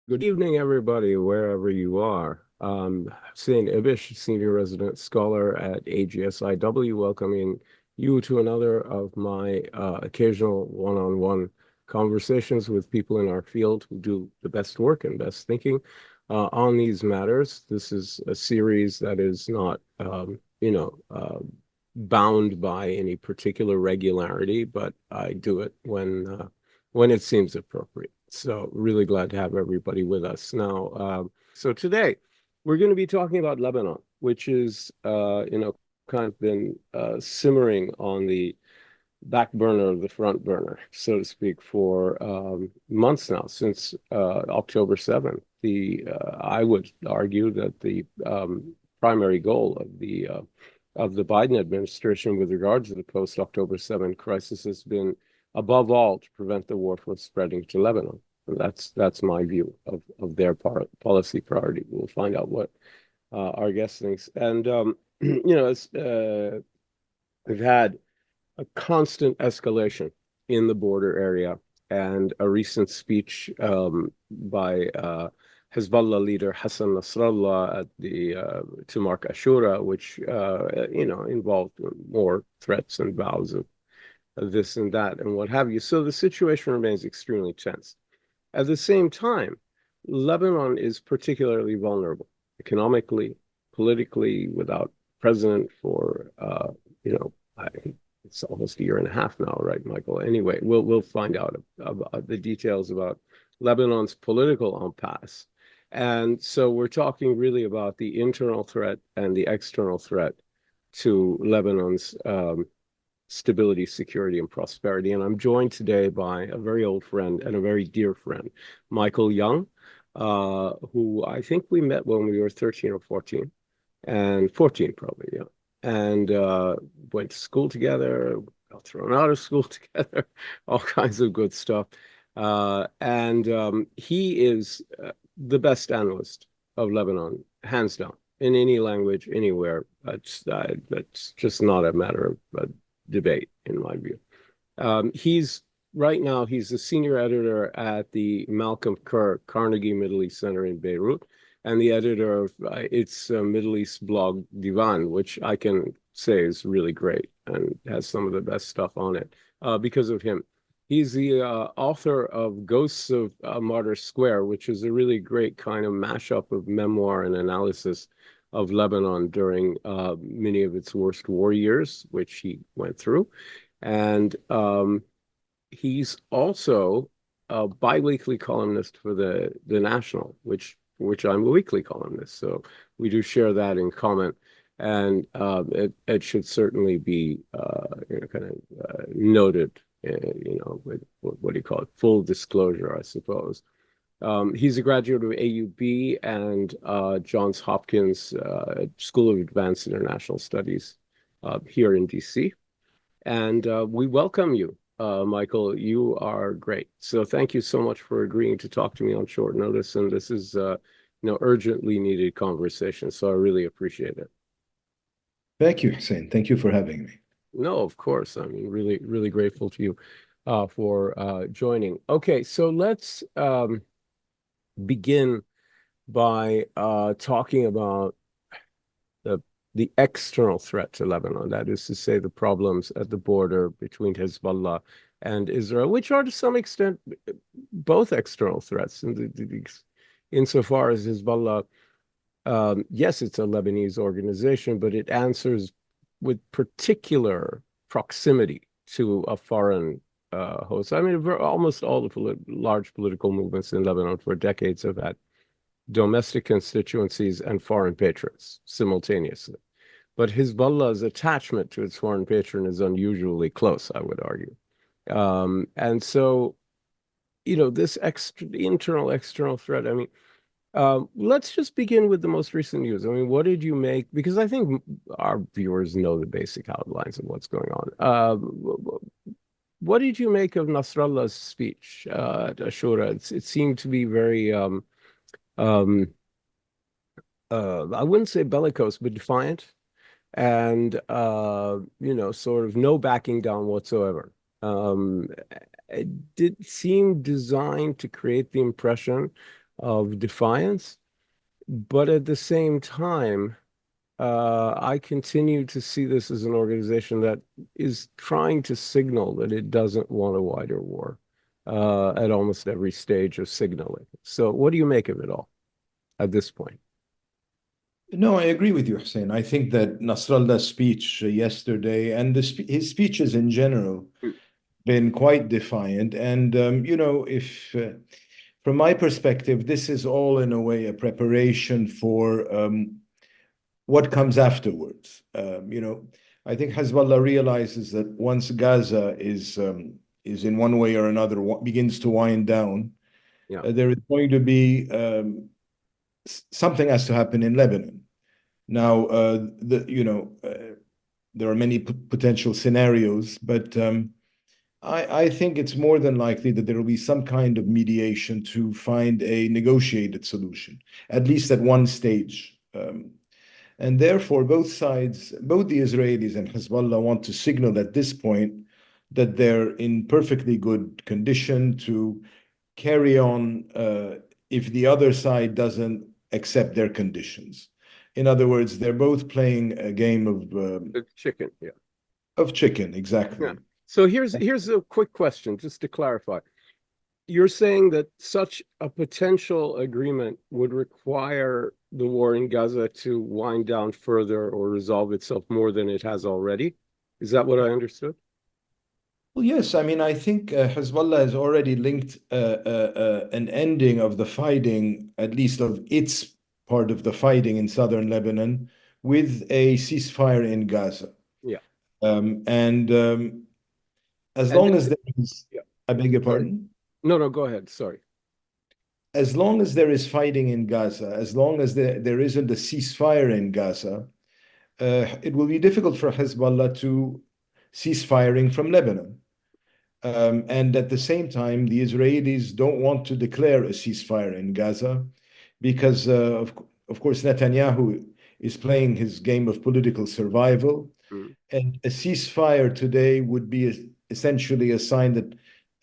Good evening, everybody, wherever you are. Hussein Ibish, Senior Resident Scholar at AGSIW, welcoming you to another of my occasional one-on-one conversations with people in our field who do the best work and best thinking on these matters. This is a series that is not, bound by any particular regularity, but I do it when it seems appropriate. So really glad to have everybody with us now. So today we're going to be talking about Lebanon, which is, kind of been simmering on the back burner of the front burner, so to speak, for months now, since October 7th. I would argue that the primary goal of the Biden administration with regard to the post-October 7th crisis has been, above all, to prevent the war from spreading to Lebanon. And that's my view of their policy priority. We'll find out what our guest thinks. And we've had a constant escalation in the border area, and a recent speech by Hezbollah leader Hassan Nasrallah at the to mark Ashura, which involved more threats and vows of this and that and what have you. So the situation remains extremely tense. At the same time, Lebanon is particularly vulnerable economically, politically, without president for I think it's almost a year and a half now, right, Michael? Anyway, we'll find out about the details about Lebanon's political impasse. And so we're talking really about the internal threat and the external threat to Lebanon's stability, security, and prosperity. And I'm joined today by a very old friend and a very dear friend, Michael Young, who I think we met when we were 13 or 14, and 14 probably, yeah. And went to school together, got thrown out of school together, all kinds of good stuff. And he is the best analyst of Lebanon, hands down, in any language, anywhere. That's just not a matter of debate, in my view. Right now, he's the senior editor at the Malcolm Kerr Carnegie Middle East Center in Beirut, and the editor of its Middle East blog, Diwan, which I can say is really great and has some of the best stuff on it because of him. He's the author of Ghosts of Martyr Square, which is a really great kind of mashup of memoir and analysis of Lebanon during many of its worst war years, which he went through. And he's also a biweekly columnist for the National, which I'm a weekly columnist. So we do share that in common. And it should certainly be kind of noted, with what do you call it? Full disclosure, I suppose. He's a graduate of AUB and Johns Hopkins School of Advanced International Studies here in DC. And we welcome you, Michael. You are great. So thank you so much for agreeing to talk to me on short notice. And this is, urgently needed conversation. So I really appreciate it. Thank you, Hussein. Thank you for having me. No, of course. I mean, really, really grateful to you for joining. Okay, so let's begin by talking about the external threat to Lebanon, that is to say, the problems at the border between Hezbollah and Israel, which are to some extent both external threats. And insofar as Hezbollah, yes, it's a Lebanese organization, but it answers with particular proximity to a foreign host. I mean, almost all the large political movements in Lebanon for decades have had domestic constituencies and foreign patrons simultaneously. But Hezbollah's attachment to its foreign patron is unusually close, I would argue. And so, this internal, external threat, I mean, let's just begin with the most recent news. I mean, what did you make? Because I think our viewers know the basic outlines of what's going on. What did you make of Nasrallah's speech at Ashura? It seemed to be very, I wouldn't say bellicose, but defiant, and sort of no backing down whatsoever. It did seem designed to create the impression of defiance. But at the same time, I continue to see this as an organization that is trying to signal that it doesn't want a wider war at almost every stage of signaling. So, what do you make of it all at this point? No, I agree with you, Hussein. I think that Nasrallah's speech yesterday and his speeches in general Mm. been quite defiant. And if from my perspective, this is all in a way a preparation for what comes afterwards. I think Hezbollah realizes that once Gaza is in one way or another begins to wind down, Yeah. there is going to be something has to happen in Lebanon. Now, there are many potential scenarios, but I think it's more than likely that there will be some kind of mediation to find a negotiated solution, at least at one stage. And therefore, both sides, both the Israelis and Hezbollah, want to signal at this point that they're in perfectly good condition to carry on if the other side doesn't accept their conditions. In other words, they're both playing a game The chicken, yeah. of chicken, Yeah. exactly. So here's a quick question, just to clarify. You're saying that such a potential agreement would require the war in Gaza to wind down further or resolve itself more than it has already? Is that what I understood? Well, yes, I mean, I think Hezbollah has already linked an ending of the fighting, at least of its part of the fighting in southern Lebanon, with a ceasefire in Gaza. Yeah. And as And long as there is, yeah, I beg your sorry. pardon? No, no, go ahead. Sorry. As long as there is fighting in Gaza, as long as there isn't a ceasefire in Gaza, it will be difficult for Hezbollah to cease firing from Lebanon. And at the same time, the Israelis don't want to declare a ceasefire in Gaza because, of course, Netanyahu is playing his game of political survival. Mm. And a ceasefire today would be essentially a sign that,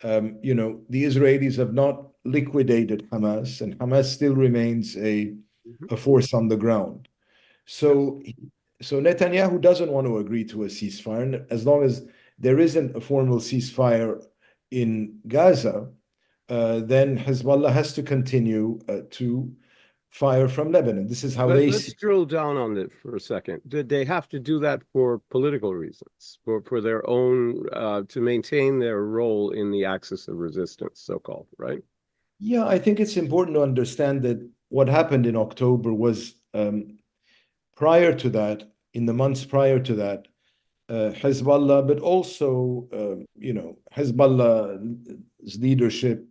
the Israelis have not liquidated Hamas, and Hamas still remains Mhm. a force on the ground. Yes. So, so Netanyahu doesn't want to agree to a ceasefire. And as long as there isn't a formal ceasefire in Gaza, then Hezbollah has to continue to fire from Lebanon. This is how they see Let's drill down on it for a second. Did they have to do that for political reasons, for their own, to maintain their role in the axis of resistance, so-called, right? Yeah, I think it's important to understand that what happened in October was prior to that, in the months prior to that, Hezbollah, but also, Hezbollah's leadership,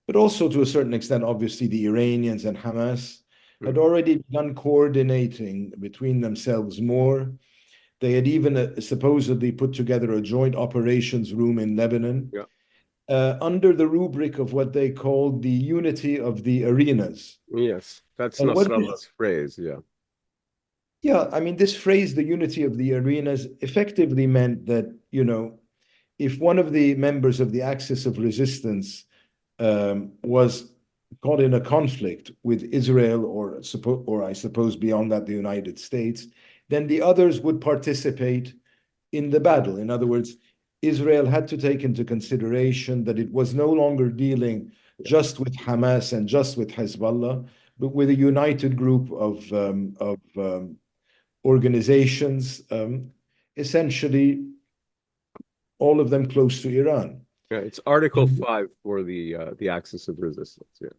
but also to a certain extent, obviously, the Iranians and Hamas had Mm. already begun coordinating between themselves more. They had even supposedly put together a joint operations room in Lebanon Yeah. under the rubric of what they called the unity of the arenas. Yes, that's And what Nasrallah's this, phrase. Yeah. yeah, I mean, this phrase, the unity of the arenas, effectively meant that, if one of the members of the axis of resistance was caught in a conflict with Israel or I suppose beyond that, the United States, then the others would participate in the battle. In other words, Israel had to take into consideration that it was no longer dealing Yeah. just with Hamas and just with Hezbollah, but with a united group of organizations, essentially all of them close to Iran. Yeah, it's Article And 5 for the axis of resistance. Yeah.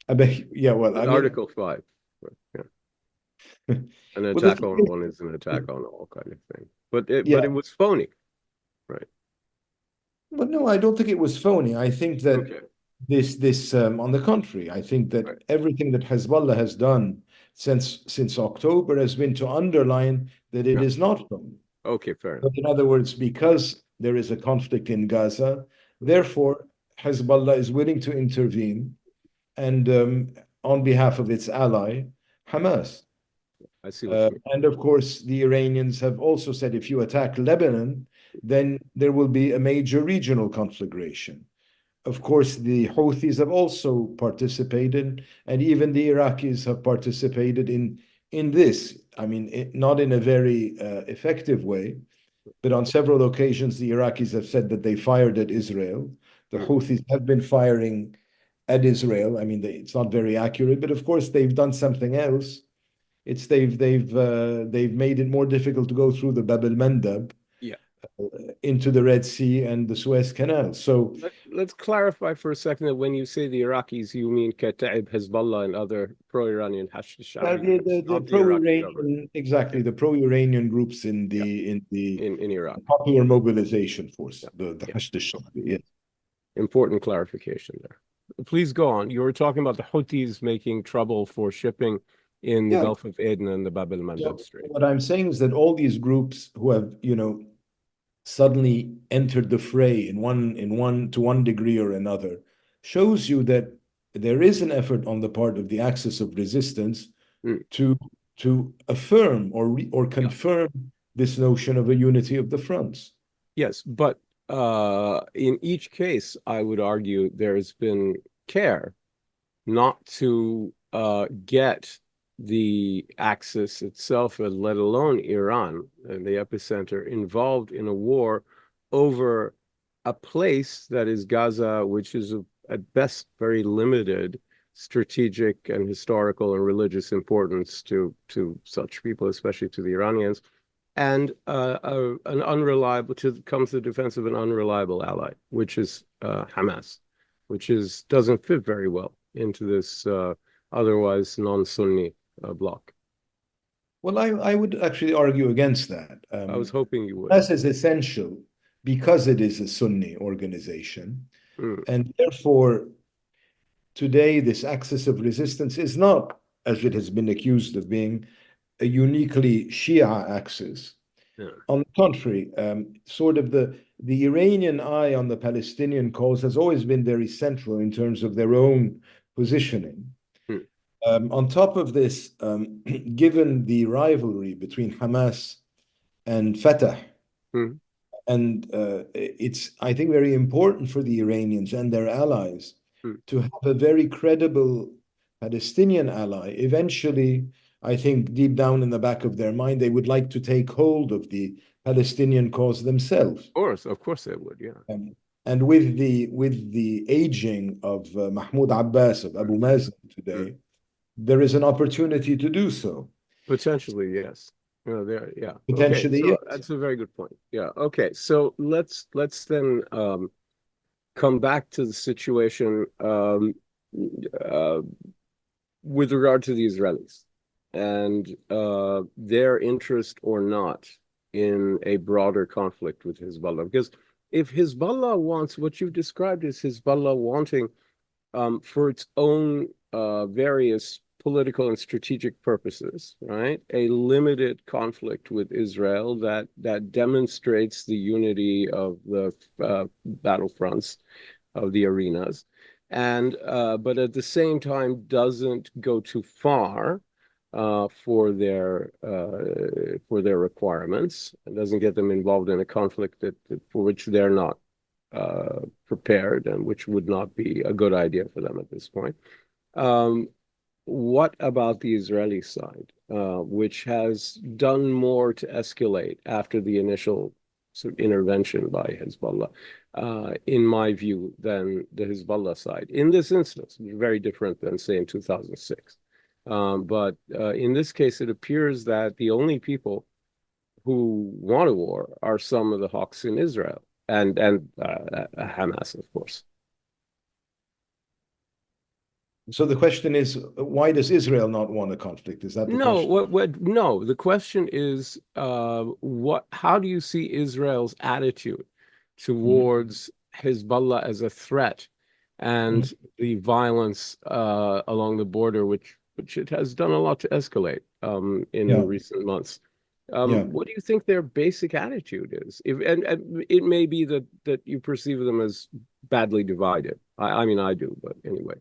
I bet, yeah, well, I mean, Article 5. Yeah. An well, the attack thing on one is an is, attack on all kind of thing. But it yeah, was phony, right? but no, I don't think it was phony. I think that Okay. on the contrary, I think Right. that everything that Hezbollah has done since October has been to underline that it Yeah. is not phony. Okay, fair enough. But in other words, because there is a conflict in Gaza, therefore Hezbollah is willing to intervene and on behalf of its ally, Hamas. I see what you mean. And of course, the Iranians have also said if you attack Lebanon, then there will be a major regional conflagration. of course, the Houthis have also participated, and even the Iraqis have participated in this. I mean, not in a very effective way, but on several occasions, the Iraqis have said that they fired at Israel. The Houthis have been firing at Israel. I mean, it's not very accurate, but of course, they've done something else. It's they've made it more difficult to go through the Bab el-Mandab Yeah. into the Red Sea and the Suez Canal. So let's clarify for a second that when you say the Iraqis, you mean Kataib, Hezbollah, and other pro-Iranian Hashd al-Sha'bi groups, the not the Iraqi government. pro-Iranian, exactly, the pro-Iranian groups in Yeah, the in Iraq. Popular Mobilization Force, Yeah, the yeah. Hashd al-Sha'bi. Yes. Important clarification there. Please go on. You were talking about the Houthis making trouble for shipping in the Yeah. Gulf of Aden and the Bab el-Mandab So Strait. what I'm saying is that all these groups who have, suddenly entered the fray in one degree or another shows you that there is an effort on the part of the axis of resistance to affirm or confirm this notion of a unity of the fronts. Yes, but in each case, I would argue there's been care not to get the Axis itself, let alone Iran and the epicenter, involved in a war over a place that is Gaza, which is at best very limited strategic and historical and religious importance to such people, especially to the Iranians, and an unreliable, to come to the defense of an unreliable ally, which is Hamas, which doesn't fit very well into this otherwise non-Sunni bloc. Well, I would actually argue against that. I was hoping you would. Hamas is essential because it is a Sunni organization, and therefore today this axis of resistance is not, as it has been accused of being, a uniquely Shia axis. Yeah. On the contrary, sort of the Iranian eye on the Palestinian cause has always been very central in terms of their own positioning. On top of this, given the rivalry between Hamas and Fatah, and it's, I think, very important for the Iranians and their allies to have a very credible Palestinian ally. Eventually, I think deep down in the back of their mind, they would like to take hold of the Palestinian cause themselves. Of course they would, yeah. And with the aging of Mahmoud Abbas, of Abu Mazen today, there is an opportunity to do so. Potentially, yes. Yeah. Potentially, okay, so yes. That's a very good point. Yeah. Okay. So let's then come back to the situation with regard to the Israelis and their interest or not in a broader conflict with Hezbollah. Because if Hezbollah wants, what you've described as Hezbollah wanting for its own various political and strategic purposes, right? A limited conflict with Israel that demonstrates the unity of the battlefronts, of the arenas, and but at the same time doesn't go too far for their requirements, and doesn't get them involved in a conflict for which they're not prepared and which would not be a good idea for them at this point. What about the Israeli side, which has done more to escalate after the initial sort of intervention by Hezbollah, in my view, than the Hezbollah side? In this instance, very different than, say, in 2006. But in this case, it appears that the only people who want a war are some of the hawks in Israel and Hamas, of course. So the question is, why does Israel not want a conflict? Is that the question? No, the question is, how do you see Israel's attitude towards Hezbollah as a threat and the violence along the border, which it has done a lot to escalate in recent months? What do you think their basic attitude is? And it may be that you perceive them as badly divided. I mean, I do, but anyway.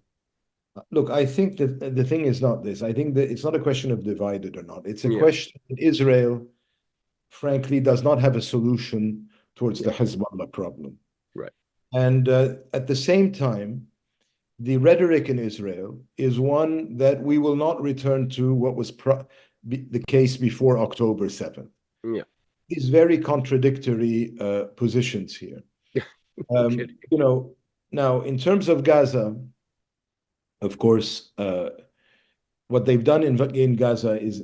Look, I think that the thing is not this. I think that it's not a question of divided or not. It's a question that Israel, frankly, does not have a solution towards the Hezbollah problem. Right. And at the same time, the rhetoric in Israel is one that we will not return to what was the case before October 7th. Yeah. These very contradictory positions here. No kidding. Now, in terms of Gaza, of course, what they've done in Gaza is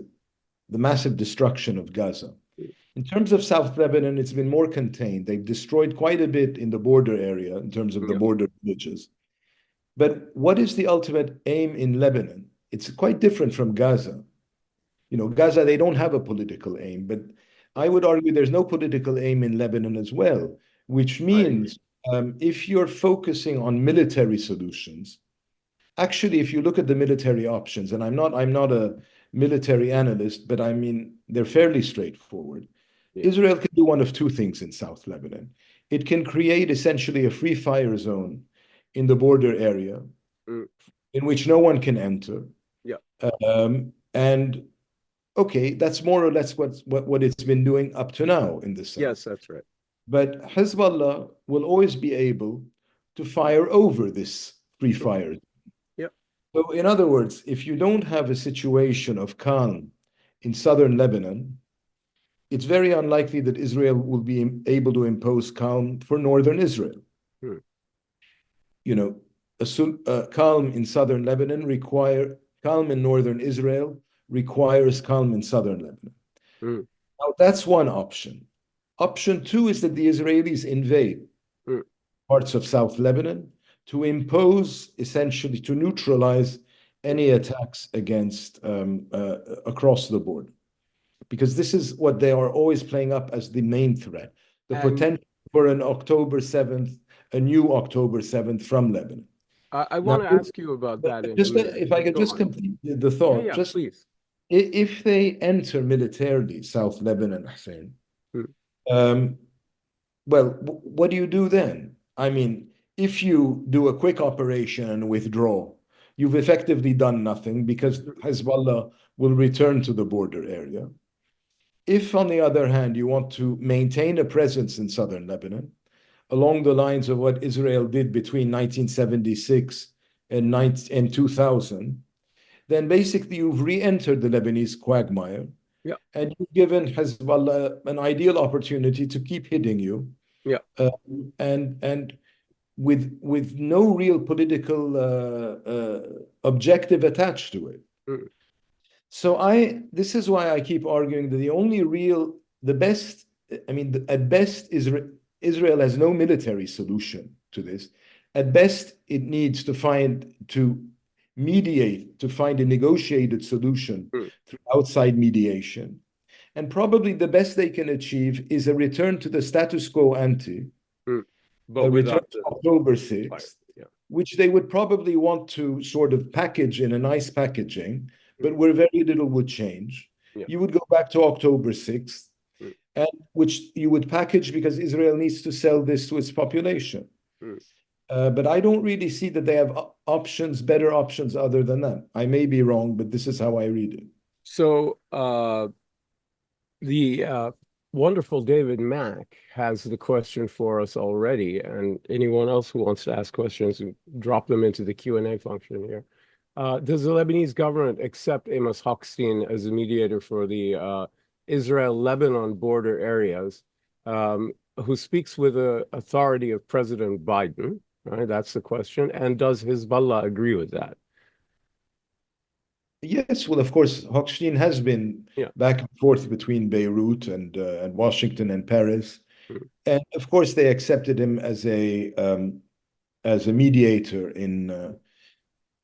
the massive destruction of Gaza. In terms of South Lebanon, it's been more contained. They've destroyed quite a bit in the border area in terms of the Yeah. border villages. But what is the ultimate aim in Lebanon? It's quite different from Gaza. Gaza, they don't have a political aim, but I would argue there's no political aim in Lebanon as well, which I agree. means if you're focusing on military solutions, actually, if you look at the military options, and I'm not a military analyst, but I mean, they're fairly straightforward. Yeah. Israel can do one of two things in South Lebanon. It can create essentially a free fire zone in the border area Mm. in which no one can enter. Yeah. And okay, that's more or less what it's been doing up to now in the south. Yes, that's right. But Hezbollah will always be able to fire over this free fire. Yeah. So in other words, if you don't have a situation of calm in southern Lebanon, it's very unlikely that Israel will be able to impose calm for northern Israel. Hmm. Calm in southern Lebanon calm in northern Israel requires calm in southern Lebanon. Hmm. Now, that's one option. Option two is that the Israelis invade parts of South Lebanon to impose, essentially, to neutralize any attacks against across the border. Because this is what they are always playing up as the main threat, the potential for a new October 7th from Lebanon. I Now, want to ask you about that in a minute. if I could Go just on. complete the thought, Yeah, please. If they enter militarily South Lebanon, Hussein, well, what do you do then? I mean, if you do a quick operation and withdraw, you've effectively done nothing because Hezbollah will return to the border area. If, on the other hand, you want to maintain a presence in southern Lebanon, along the lines of what Israel did between 1976 and 2000, then basically you've re-entered the Lebanese quagmire, Yeah. and you've given Hezbollah an ideal opportunity to keep hitting you, Yeah. and with no real political objective attached to it. So this is why I keep arguing that at best, Israel has no military solution to this. At best, it needs to mediate, to find a negotiated solution through outside mediation. And probably the best they can achieve is a return to the status quo ante, a return to October 6th, which they would probably want to sort of package in a nice packaging, but where very little would change. Yeah. You would go back to October 6th, and which you would package because Israel needs to sell this to its population. But I don't really see that they have better options other than that. I may be wrong, but this is how I read it. So the wonderful David Mack has the question for us already, and anyone else who wants to ask questions, drop them into the Q&A function here. Does the Lebanese government accept Amos Hochstein as a mediator for the Israel-Lebanon border areas, who speaks with the authority of President Biden? Right, that's the question. And does Hezbollah agree with that? Yes, well, of course, Hochstein has been back and forth between Beirut and Washington and Paris, and of course they accepted him as a mediator in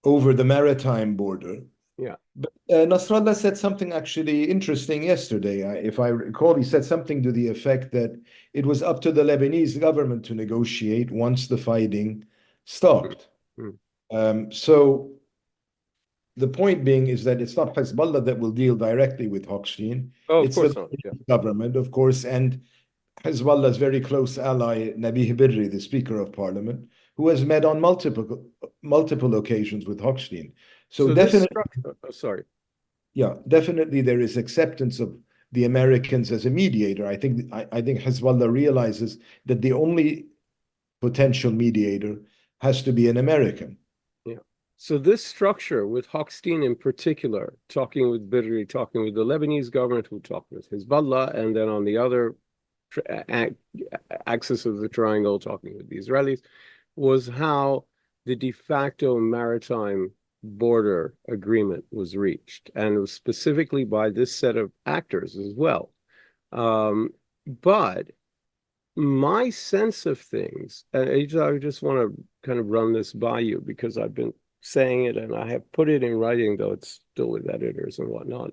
over the maritime border. Yeah. But Nasrallah said something actually interesting yesterday. If I recall, he said something to the effect that it was up to the Lebanese government to negotiate once the fighting stopped. So the point being is that it's not Hezbollah that will deal directly with Hochstein. It's the government, of course, and Hezbollah's very close ally, Nabih Berri, the Speaker of Parliament, who has met on multiple occasions with Hochstein. So definitely, definitely there is acceptance of the Americans as a mediator. I think Hezbollah realizes that the only potential mediator has to be an American. Yeah. So this structure with Hochstein in particular, talking with Birri, talking with the Lebanese government, who talked with Hezbollah, and then on the other axis of the triangle, talking with the Israelis, was how the de facto maritime border agreement was reached, and it was specifically by this set of actors as well. But my sense of things, and I just want to kind of run this by you because I've been saying it and I have put it in writing, though it's still with editors and whatnot,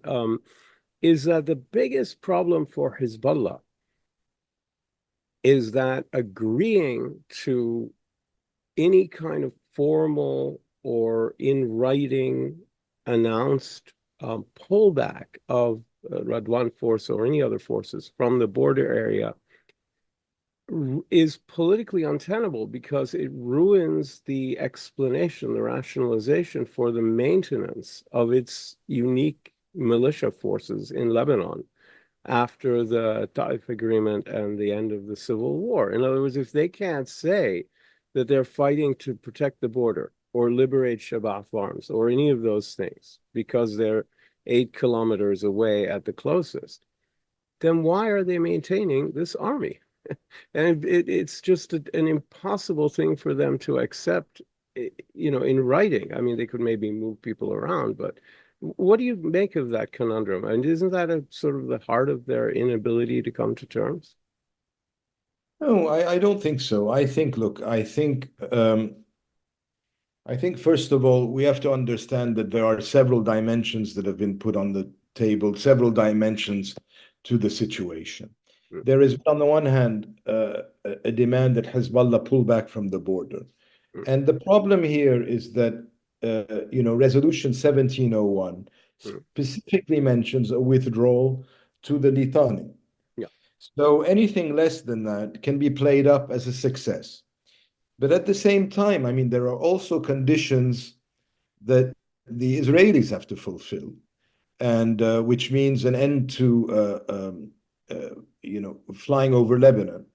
is that the biggest problem for Hezbollah is that agreeing to any kind of formal or in writing announced pullback of Radwan force or any other forces from the border area is politically untenable because it ruins the explanation, the rationalization for the maintenance of its unique militia forces in Lebanon after the Taif agreement and the end of the civil war. In other words, if they can't say that they're fighting to protect the border or liberate Shabab farms or any of those things because they're 8 kilometers away at the closest, then why are they maintaining this army? And it's just an impossible thing for them to accept, in writing. I mean, they could maybe move people around, but what do you make of that conundrum? And isn't that a sort of the heart of their inability to come to terms? No, I don't think so. Look, I think first of all, we have to understand that there are several dimensions that have been put on the table, several dimensions to the situation. Mm. There is, on the one hand, a demand that Hezbollah pull back from the border. Mm. And the problem here is that, Resolution 1701 Mm. specifically mentions a withdrawal to the Litani. Yeah. So anything less than that can be played up as a success. But at the same time, I mean, there are also conditions that the Israelis have to fulfill, and which means an end to, flying over Lebanon.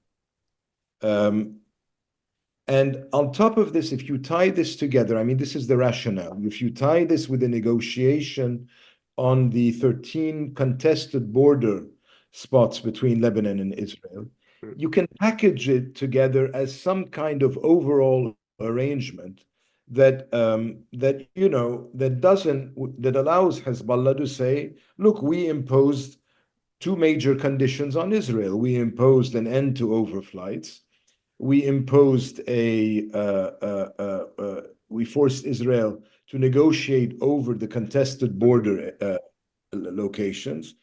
And on top of this, if you tie this together, I mean, this is the rationale. If you tie this with a negotiation on the 13 contested border spots between Lebanon and Israel, Mm. you can package it together as some kind of overall arrangement that that allows Hezbollah to say, look, we imposed two major conditions on Israel. We imposed an end to overflights. We imposed we forced Israel to negotiate over the contested border locations.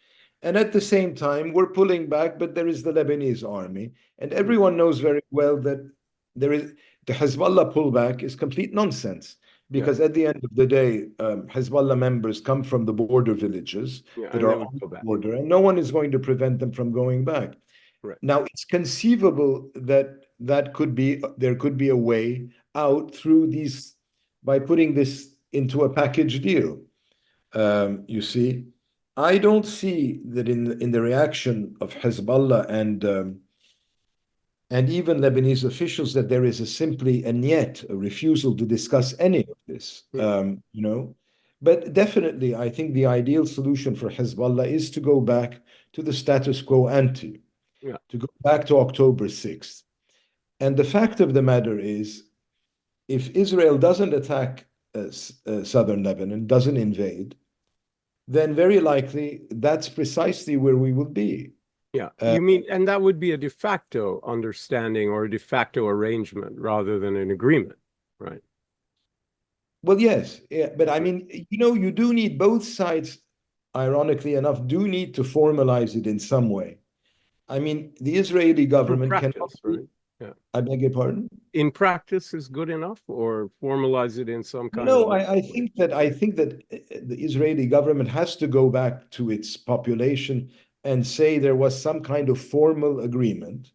And at the same time, we're pulling back, but there is the Lebanese army. And everyone knows very well that the Hezbollah pullback is complete nonsense. Because at the end of the day, Hezbollah members come from the border villages that And are they would on go the back. border, and no one is going to prevent them from going back. Right. Now, it's conceivable that there could be a way out through these by putting this into a package deal. You see, I don't see that in the reaction of Hezbollah and even Lebanese officials that there is simply and yet a refusal to discuss any of this. But definitely, I think the ideal solution for Hezbollah is to go back to the status quo ante, Yeah. to go back to October 6th. And the fact of the matter is, if Israel doesn't attack southern Lebanon, doesn't invade, then very likely that's precisely where we will be. Yeah. You mean, and that would be a de facto understanding or a de facto arrangement rather than an agreement, right? Well, yes, yeah, but I mean, you do need both sides, ironically enough, do need to formalize it in some way. I mean, the Israeli In government cannot practice, right? Yeah. I beg your pardon? In practice is good enough, or formalize it in some kind of No, way. I think that the Israeli government has to go back to its population and say there was some kind of formal agreement.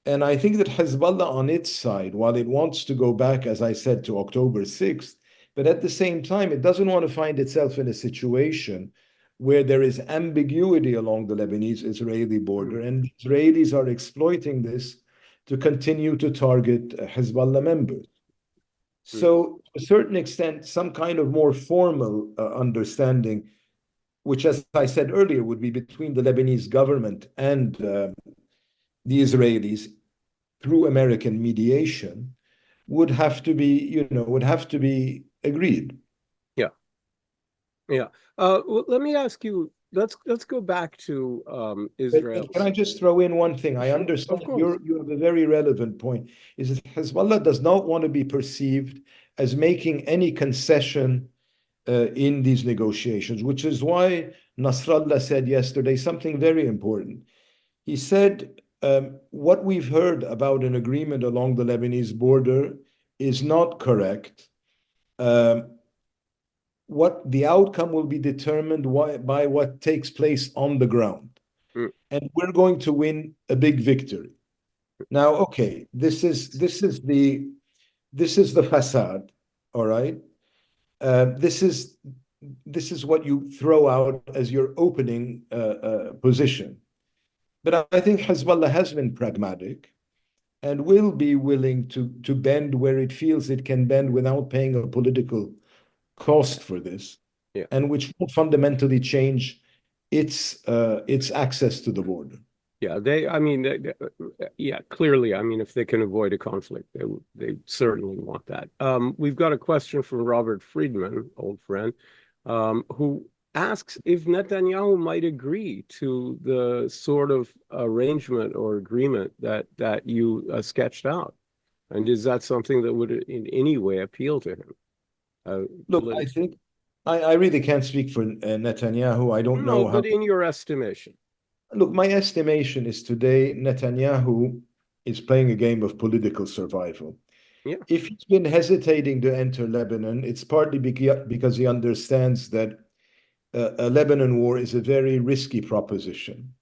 And I think that Hezbollah on its side, while it wants to go back, as I said, to October 6th, but at the same time, it doesn't want to find itself in a situation where there is ambiguity along the Lebanese-Israeli border, and the Israelis are exploiting this to continue to target Hezbollah members. Mm. So, to a certain extent, some kind of more formal understanding, which, as I said earlier, would be between the Lebanese government and the Israelis through American mediation, would have to be, would have to be agreed. Yeah, yeah. Well, let me ask you. Let's go back to But can Israel's. I just throw in one thing? I Sure, of understand course. you have a very relevant point, is that Hezbollah does not want to be perceived as making any concession in these negotiations, which is why Nasrallah said yesterday something very important. He said, what we've heard about an agreement along the Lebanese border is not correct. Um, what the outcome will be determined by what takes place on the ground. Mm, And we're going to win a big victory. Now, okay, this is the facade, all right? This is what you throw out as your opening position. But I think Hezbollah has been pragmatic and will be willing to bend where it feels it can bend without paying a political cost for this, yeah. and which will fundamentally change its access to the border. Yeah, I mean, yeah, clearly, I mean, if they can avoid a conflict, they certainly want that. We've got a question from Robert Friedman, old friend, who asks if Netanyahu might agree to the sort of arrangement or agreement that you sketched out, and is that something that would in any way appeal to him? Look, I think I really can't speak for Netanyahu. I don't No, know how. but in your estimation, Look, my estimation is today Netanyahu is playing a game of political survival. yeah. If he's been hesitating to enter Lebanon, it's partly because he understands that a Lebanon war is a very risky proposition.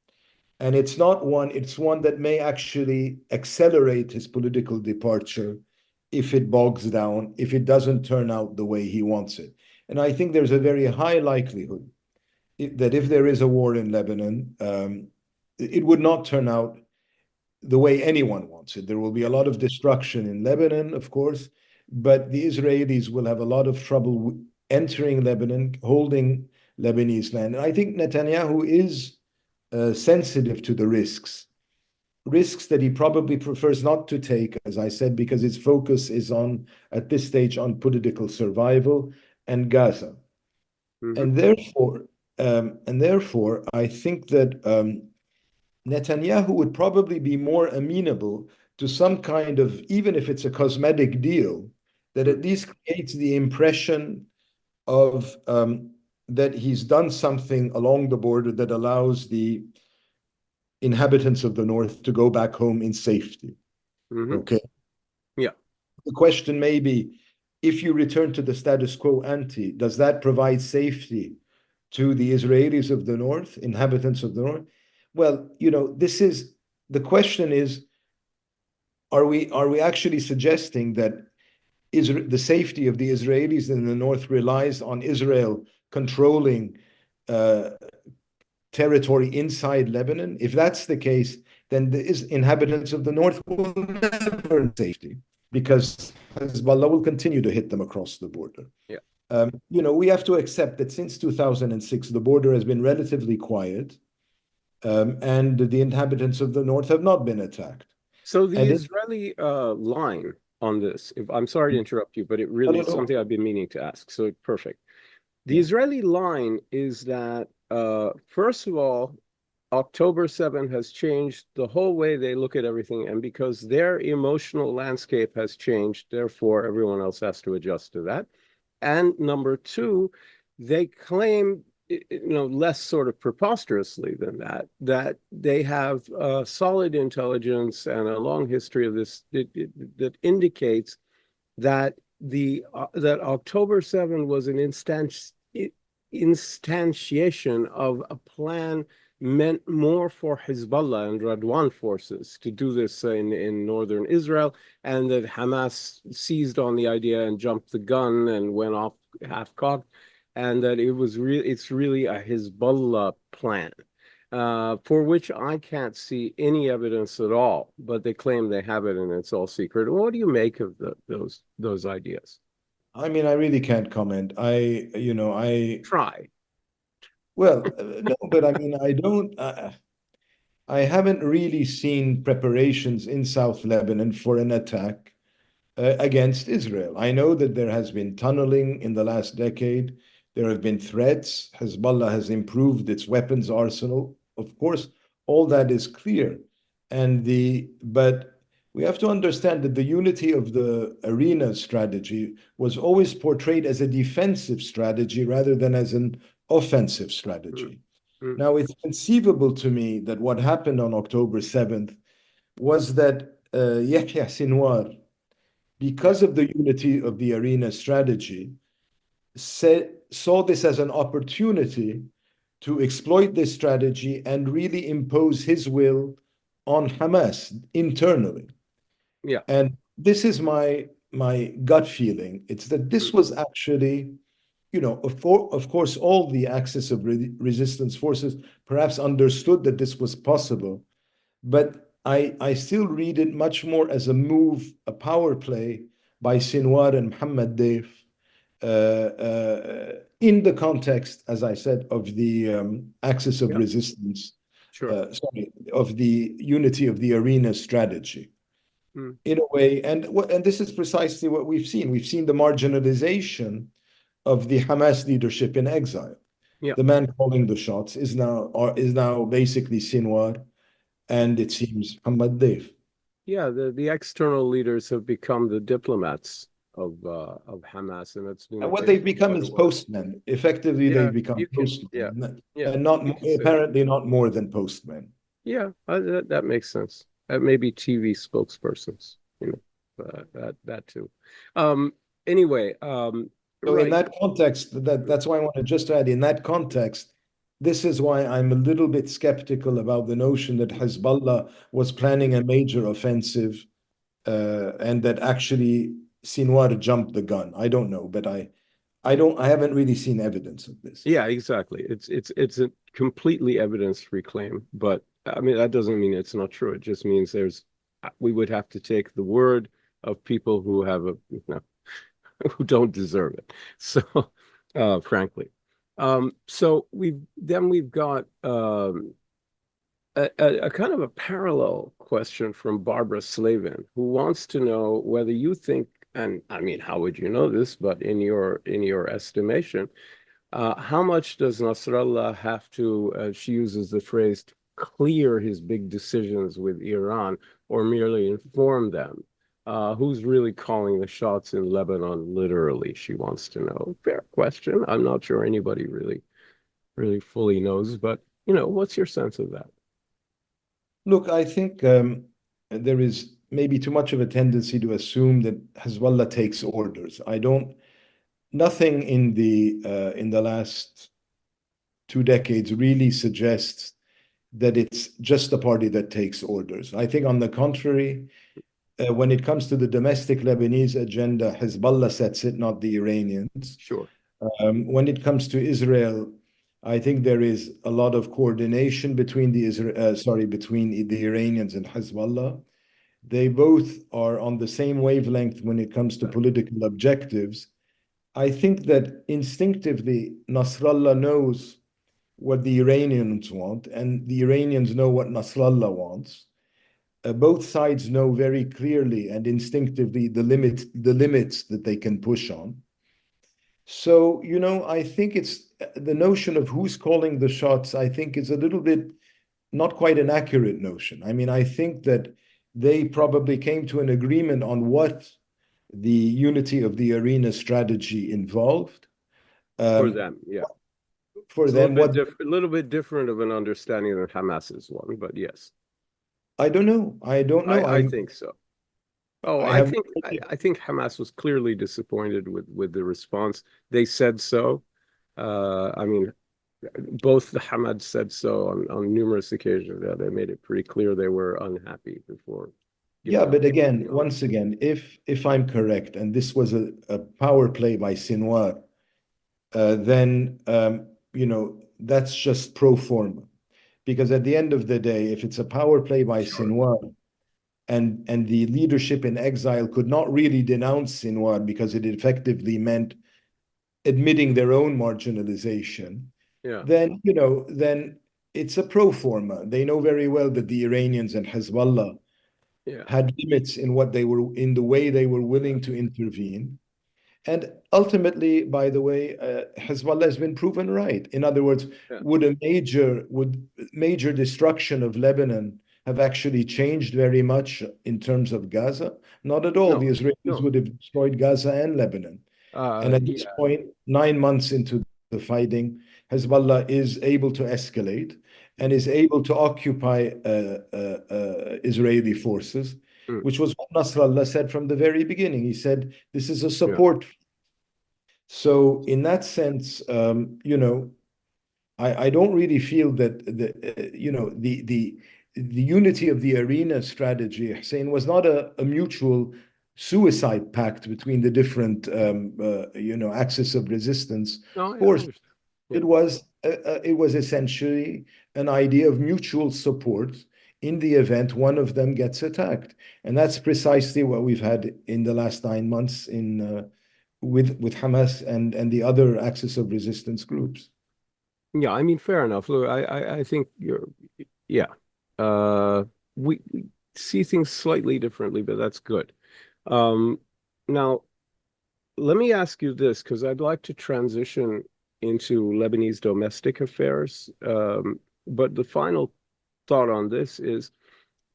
And it's one that may actually accelerate his political departure if it bogs down, if it doesn't turn out the way he wants it. And I think there's a very high likelihood that if there is a war in Lebanon, it would not turn out the way anyone wants it. There will be a lot of destruction in Lebanon, of course, but the Israelis will have a lot of trouble entering Lebanon, holding Lebanese land. And I think Netanyahu is sensitive to the risks that he probably prefers not to take, as I said, because his focus is on, at this stage, on political survival and Gaza. Mm-hmm. And therefore, I think that Netanyahu would probably be more amenable to some kind of, even if it's a cosmetic deal, that at least creates the impression of that he's done something along the border that allows the inhabitants of the north to go back home in safety. Mm-hmm. Okay. Yeah. The question may be, if you return to the status quo ante, does that provide safety to the Israelis of the north, inhabitants of the north? Well, the question is, are we actually suggesting that the safety of the Israelis in the north relies on Israel controlling uh, territory inside Lebanon? If that's the case, then the inhabitants of the north will never in safety because Hezbollah will continue to hit them across the border. Yeah. We have to accept that since 2006, the border has been relatively quiet, and the inhabitants of the north have not been attacked. So the And Israeli line on this, if I'm sorry to interrupt you, but it I really don't is know. something I've been meaning to ask. So perfect. The Yeah. Israeli line is that, first of all, October 7th has changed the whole way they look at everything. And because their emotional landscape has changed, therefore everyone else has to adjust to that. And number two, they claim, less sort of preposterously than that they have solid intelligence and a long history of this that indicates that that October 7 was an instantiation of a plan meant more for Hezbollah and Radwan forces to do this in northern Israel, and that Hamas seized on the idea and jumped the gun and went off half-cocked, and that it's really a Hezbollah plan. for which I can't see any evidence at all, but they claim they have it and it's all secret. What do you make of those ideas? I mean, I really can't comment. Try. Well, no, but I mean, I haven't really seen preparations in South Lebanon for an attack against Israel. I know that there has been tunneling in the last decade. There have been threats. Hezbollah has improved its weapons arsenal. Of course, all that is clear. But we have to understand that the unity of the arena strategy was always portrayed as a defensive strategy rather than as an offensive Mm, strategy. mm, Now, it's conceivable to me that what happened on October 7th was that Yahya Sinwar, yeah, because of the unity of the arena strategy, saw this as an opportunity to exploit this strategy and really impose his will on Hamas internally. yeah, And this is my gut feeling. It's that this mm, was actually, of course, all the axis of resistance forces perhaps understood that this was possible, but I still read it much more as a move, a power play by Sinwar and Muhammad Deif in the context, as I said, of the axis of yeah, resistance, sure. sorry, of the unity of the arena strategy. Mm, In a way, and this is precisely what we've seen. We've seen the marginalization of the Hamas leadership in exile. yeah, The man calling the shots is now basically Sinwar, yeah. and it seems Muhammad Deif. Yeah, the external leaders have become the diplomats of Hamas, and it's been the And what case they've for become quite a is while. postmen. Effectively, Yeah, they've become you can. Yeah, postmen, yeah, and not you can say that. apparently not more than postmen. Yeah, that makes sense. Maybe TV spokespersons, that too. Um, anyway, So in right. that context, that's why I want to just add, in that context, this is why I'm a little bit skeptical about the notion that Hezbollah was planning a major offensive and that actually Sinwar jumped the gun. I don't know, but I haven't really seen evidence of this. Yeah, exactly. It's a completely evidence-free claim, but I mean that doesn't mean it's not true. It just means we would have to take the word of people who have who don't deserve it. So, frankly, so we've got a kind of a parallel question from Barbara Slavin, who wants to know whether you think, and I mean, how would you know this, but in your estimation, how much does Nasrallah have to, she uses the phrase, to clear his big decisions with Iran or merely inform them? Who's really calling the shots in Lebanon, literally, she wants to know. Fair question. I'm not sure anybody really fully knows, but, what's your sense of that? Look, I think there is maybe too much of a tendency to assume that Hezbollah takes orders. I don't. Nothing in the last 2 decades really suggests that it's just the party that takes orders. I think, on the contrary, when it comes to the domestic Lebanese agenda, Hezbollah sets it, not the Iranians. Sure. When it comes to Israel, I think there is a lot of coordination between the Iranians and Hezbollah. They both are on the same wavelength when it comes to political objectives. I think that instinctively Nasrallah knows what the Iranians want, and the Iranians know what Nasrallah wants. Both sides know very clearly and instinctively the limits that they can push on. So, I think it's the notion of who's calling the shots, I think is a little bit not quite an accurate notion. I mean, I think that they probably came to an agreement on what the unity of the arena strategy involved. For Um, them, yeah. for It's a little them, bit what different, a little bit different of an understanding than Hamas's one, but yes, I don't know. I don't know. I think so. Oh, I I have think I think Hamas was clearly disappointed with the response. They said so. I mean, both the Hamad said so on numerous occasions. Yeah, they made it pretty clear they were unhappy before Yeah, giving up but again, on it. once again, if I'm correct, and this was a power play by Sinwar, then that's just pro forma. because at the end of the day, if it's a power play by Sure. Sinwar, and the leadership in exile could not really denounce Sinwar because it effectively meant admitting their own marginalization, Yeah. then, then it's a pro forma. They know very well that the Iranians and Hezbollah Yeah. had limits in the way they were willing to intervene. And ultimately, by the way, Hezbollah has been proven right. In other words, Yeah. would major destruction of Lebanon have actually changed very much in terms of Gaza? Not at all. The No. Israelis No. would have destroyed Gaza and Lebanon. And at this Yeah. point, 9 months into the fighting, Hezbollah is able to escalate and is able to occupy Israeli forces, Mm. which was what Nasrallah said from the very beginning. He said, this is a Yeah. support. So in that sense, I don't really feel that the unity of the arena strategy, Hussein, was not a mutual suicide pact between the different axis of resistance No, yeah, I forces. understand. It Yeah. was essentially an idea of mutual support in the event one of them gets attacked, and that's precisely what we've had in the last 9 months with Hamas and the other axis of resistance groups. Yeah, I mean, fair enough. Look, I think yeah. Uh, we see things slightly differently, but that's good. Um, Now, let me ask you this, because I'd like to transition into Lebanese domestic affairs. But the final thought on this is,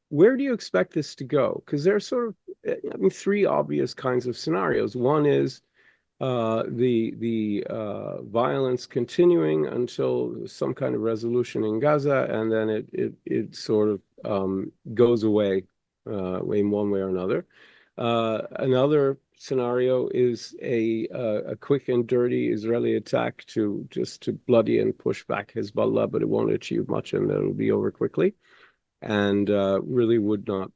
where do you expect this to go? Because there are sort of, I mean, three obvious kinds of scenarios. One is the violence continuing until some kind of resolution in Gaza, and then it sort of goes away in one way or another. Another scenario is a quick and dirty Israeli attack to just to bloody and push back Hezbollah, but it won't achieve much, and it'll be over quickly, and really would not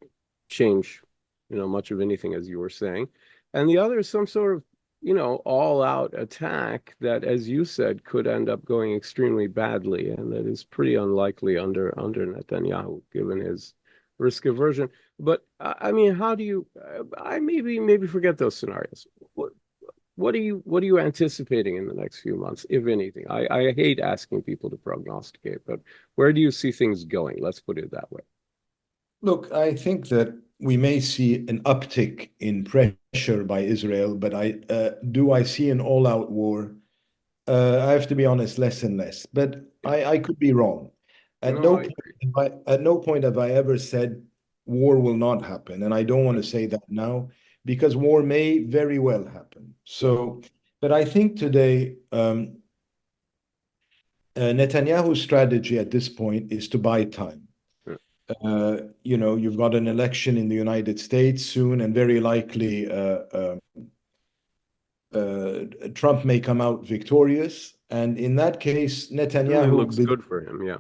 change, much of anything, as you were saying. And the other is some sort of, all-out attack that, as you said, could end up going extremely badly, and that is pretty unlikely under Netanyahu, given his risk aversion. But I mean, how do you? I maybe forget those scenarios. What are you anticipating in the next few months, if anything? I hate asking people to prognosticate, but where do you see things going? Let's put it that way. Look, I think that we may see an uptick in pressure by Israel, but I see an all-out war? I have to be honest, less and less. But Yeah. I could be wrong. At No, no I point agree. at no point have I ever said war will not happen, and I don't want to say that now because war may very well happen. Yeah. So, but I think today Netanyahu's strategy at this point is to buy time. Yeah. You've got an election in the United States soon, and very likely Trump may come out victorious. And in that case, It looks good for him. Yeah.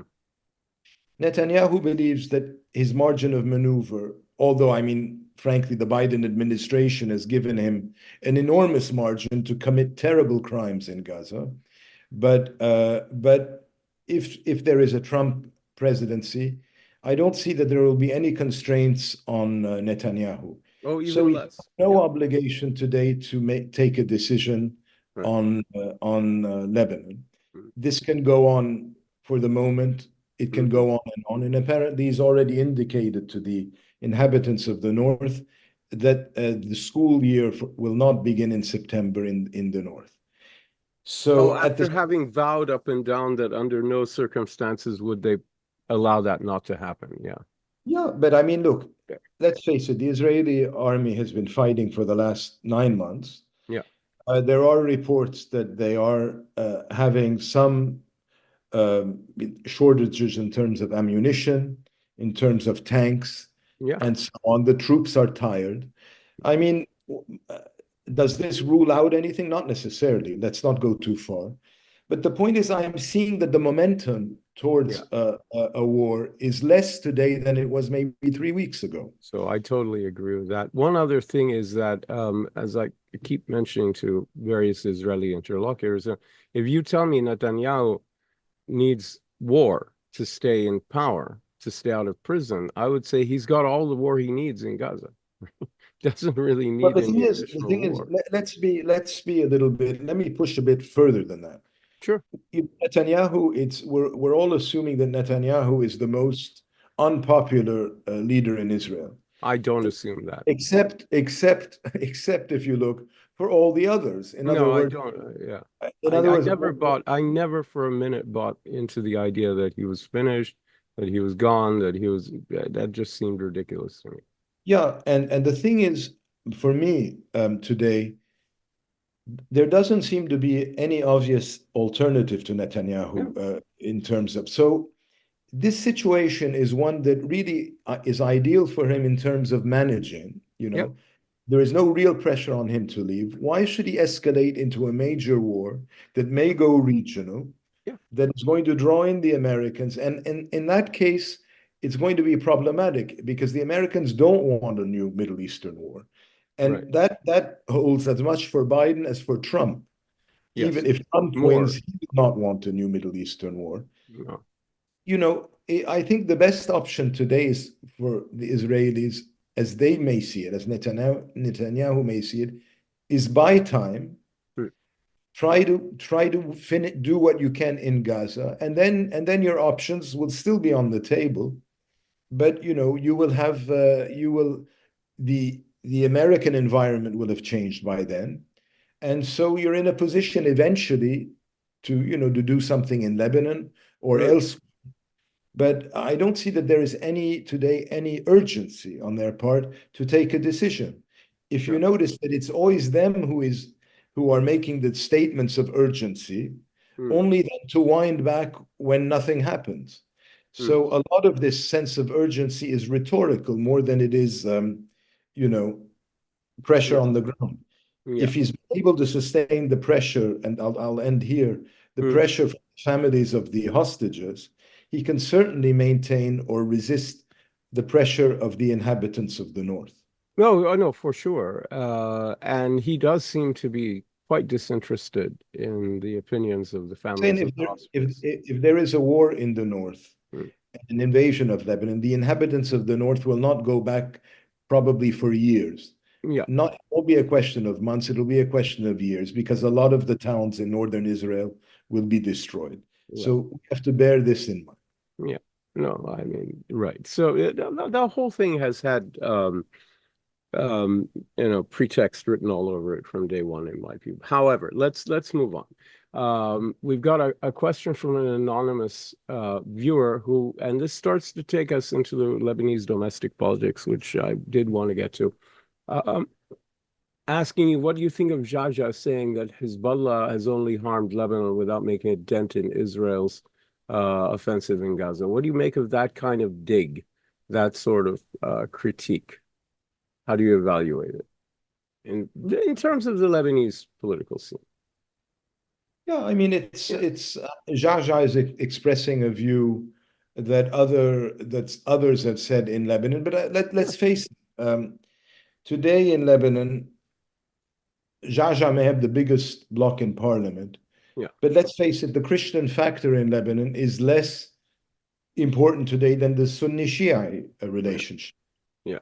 Netanyahu believes that his margin of maneuver, although, I mean, frankly, the Biden administration has given him an enormous margin to commit terrible crimes in Gaza. But if there is a Trump presidency, I don't see that there will be any constraints on Netanyahu. Oh, So even he has less. no Yeah. obligation today to take a decision Right. on Lebanon. Mm. This can go on for the moment. It can Mhm. go on and on. And apparently, he's already indicated to the inhabitants of the north that the school year will not begin in September in the north. Oh, So at after this, having vowed up and down that under no circumstances would they allow that not to happen. Yeah. yeah, but I mean, look, Yeah. let's face it, the Israeli army has been fighting for the last 9 months. Yeah. There are reports that they are having some um, shortages in terms of ammunition, in terms of tanks, Yeah. and so on. The troops are tired. I mean, uh, does this rule out anything? Not necessarily. Let's not go too far. But the point is, I'm seeing that the momentum Yeah. towards a war is less today than it was maybe 3 weeks ago. So I totally agree with that. One other thing is that, as I keep mentioning to various Israeli interlocutors, if you tell me Netanyahu needs war to stay in power, to stay out of prison, I would say he's got all the war he needs in Gaza. Doesn't really But need the any thing is, the additional thing is, war. let's be a little bit. Let me push a bit further than that. Sure. If Netanyahu, we're all assuming that Netanyahu is the most unpopular leader in Israel, I don't assume that. except if you look for all the others. No, I don't. Yeah. In other I words, never bought, I never for a minute bought into the idea that he was finished, that he was gone, that just seemed ridiculous to me. yeah, and the thing is, for me, today, there doesn't seem to be any obvious alternative to Yeah. Netanyahu in terms of so. This situation is one that really is ideal for him in terms of managing. Yeah. There is no real pressure on him to leave. Why should he escalate into a major war that may go regional, Yeah. that is going to draw in the Americans? And in that case, it's going to be problematic because the Americans don't want a new Middle Eastern war. Right. And that holds as much for Biden as for Trump. Yes. Even if Trump wins, More. he does not want a new Middle Eastern war. No. I think the best option today is for the Israelis, as they may see it, as Netanyahu may see it, is buy time, Hmm. try to do what you can in Gaza, and then your options will still be on the table. But you will have you will the American environment will have changed by then, and so you're in a position eventually to do something in Lebanon or Hmm. else. But I don't see that there is any urgency on their part to take a decision. If you Yeah. notice that it's always them who are making the statements of urgency, Hmm. only then to wind back when nothing happens. Hmm. So a lot of this sense of urgency is rhetorical more than it is, you know, pressure Yeah. on the ground. Yeah. If he's able to sustain the pressure, and I'll end here, the Hmm. pressure from the families of the hostages, he can certainly maintain or resist the pressure of the inhabitants of the north. No, no, for sure. And he does seem to be quite disinterested in the opinions of the Saying families of if the there if hostages. if there is a war in the north, Hmm. an invasion of Lebanon, the inhabitants of the north will not go back probably for years. Yeah. Not, it won't be a question of months, it'll be a question of years because a lot of the towns in northern Israel will be destroyed. Yeah. So we have to bear this in mind. Yeah. No, I mean, right. So the whole thing has had um, pretext written all over it from day one, in my view. However, let's move on. We've got a question from an anonymous viewer and this starts to take us into the Lebanese domestic politics, which I did want to get to. Um, Asking you, what do you think of Jaja saying that Hezbollah has only harmed Lebanon without making a dent in Israel's offensive in Gaza? What do you make of that kind of dig, that sort of critique? How do you evaluate it in terms of the Lebanese political scene? Yeah, I mean, it's Yeah, it's Jaja is expressing a view that others have said in Lebanon. But yeah, let's face it, today in Lebanon, Jaja may have the biggest bloc in parliament. yeah, But let's face it, the Christian factor in Lebanon is less important today than the Sunni Shia yeah, relationship. yeah.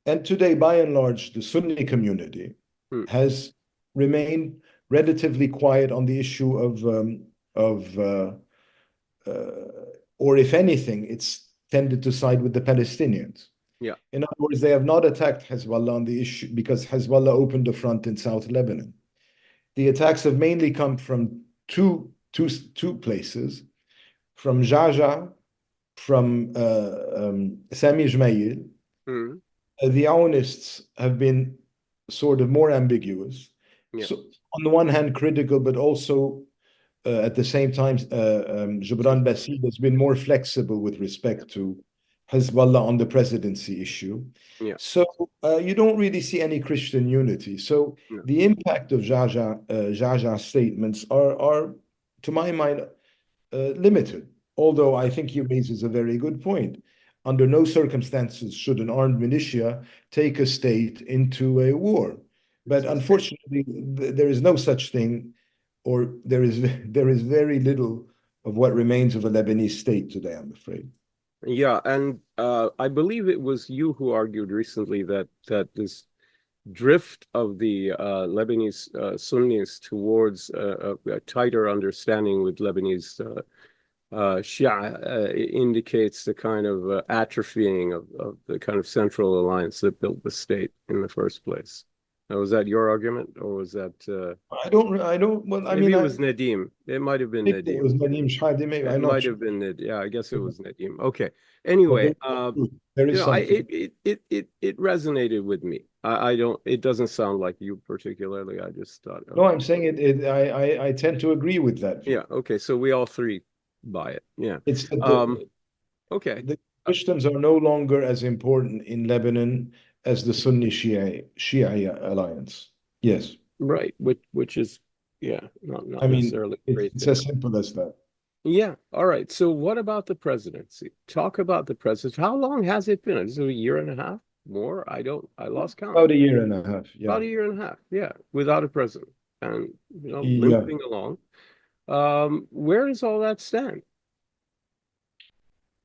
And today, by and large, the Sunni community Hmm, has remained relatively quiet on the issue of or if anything, it's tended to side with the Palestinians. yeah, In other words, they have not attacked Hezbollah on the issue because Hezbollah opened a front in South Lebanon. The attacks have mainly come from two places, from Jaja, from Sami Jmail. hmm, The Aunists have been sort of more ambiguous. yeah. So, on the one hand, critical, but also at the same time, Gibran Bassil has been more flexible with Yeah, respect to Hezbollah on the presidency issue. yeah, So you don't really see any Christian unity. So yeah, the impact of Jaja's statements are, to my mind, limited. Although I think he raises a very good point. Under no circumstances should an armed militia take a state into a war. But unfortunately, there is no such thing, or there is very little of what remains of a Lebanese state today, I'm afraid. Yeah, and I believe it was you who argued recently that this drift of the Lebanese Sunnis towards a tighter understanding with Lebanese Shia indicates the kind of atrophying of the kind of central alliance that built the state in the first place. Was that your argument, or was that? Well, I Maybe mean, it was Nadim. It might have been think it Nadim. was Nadim Shadi, maybe, It I'm not might sure. have been Nadim. Yeah, I guess it was Nadim. Okay. But Anyway, there is I something. it resonated with me. I don't. It doesn't sound like you particularly. I just thought, No, okay. I'm saying I tend to agree with that view. Yeah. Okay. So we all three buy it. Yeah. It's that Okay. the Christians are no longer as important in Lebanon as the Sunni Shia alliance. Yes. Right. Which is, yeah, not I mean, necessarily a great it's thing. as simple as that. Yeah. All right. So what about the presidency? Talk about the presidency. How long has it been? Is it a year and a half? More? I lost count. About a year and a half. Yeah. About a year and a half. Yeah, without a president and Yeah. limping along. Where does all that stand?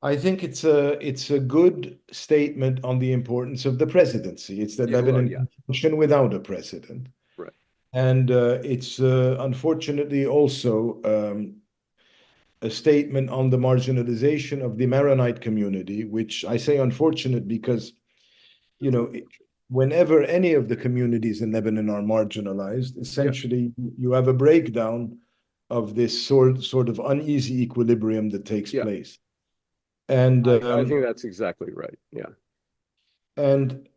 I think it's a good statement on the importance of the presidency. It's that Yeah. Well, Lebanon yeah. can function without a president. Right. And it's unfortunately also a statement on the marginalization of the Maronite community, which I say unfortunate because, you know, whenever any of the communities in Lebanon are marginalized, Yeah. essentially you have a breakdown of this sort of uneasy equilibrium that takes Yeah. place. And I think that's exactly right. Yeah. and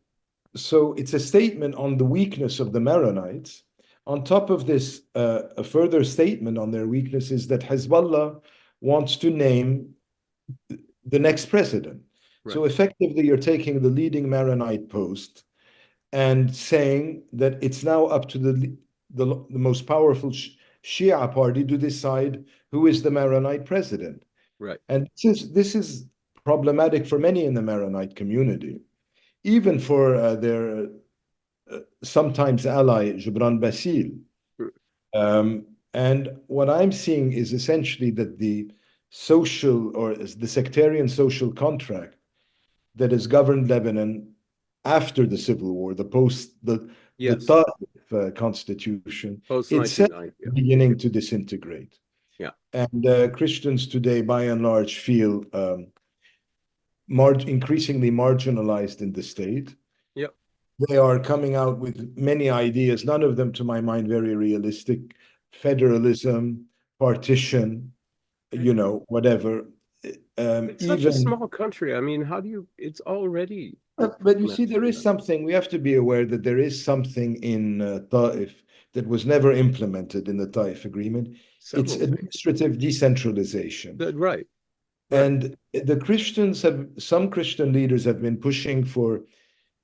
so it's a statement on the weakness of the Maronites. On top of this, a further statement on their weakness is that Hezbollah wants to name the next president. Right. So effectively, you're taking the leading Maronite post and saying that it's now up to the most powerful Shia party to decide who is the Maronite president. Right. And this is problematic for many in the Maronite community, even for their sometimes ally Gibran Bassil. And what I'm seeing is essentially that the social or the sectarian social contract that has governed Lebanon after the civil war, the Yes. Ta'if constitution, Post itself 1990. Yeah. beginning to disintegrate. Yeah. And Christians today, by and large, feel increasingly marginalized in the state. Yep. They are coming out with many ideas, none of them, to my mind, very realistic. Federalism, partition, whatever. It's such a small country. I mean, how do you? It's already. But you see, there is something, we have to be aware that there is something in Ta'if that was never implemented in the Ta'if agreement. It's administrative decentralization. Right. And some Christian leaders have been pushing for